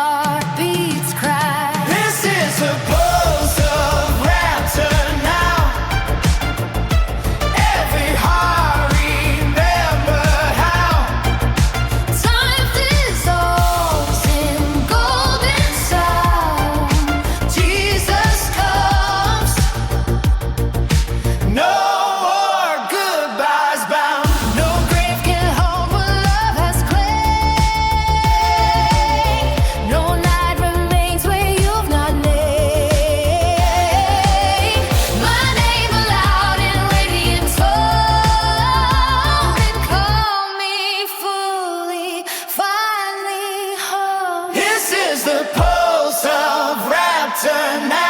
heartbeats cry. This is the pulse of rapture now. Every heart remembered how Time dissolves in golden sound. Jesus comes. No more goodbyes bound. No grave can hold what love has claimed. No night remains where you've not named. My name aloud in radiant tone, and call me fully, finally home. This is the pulse of rapture now.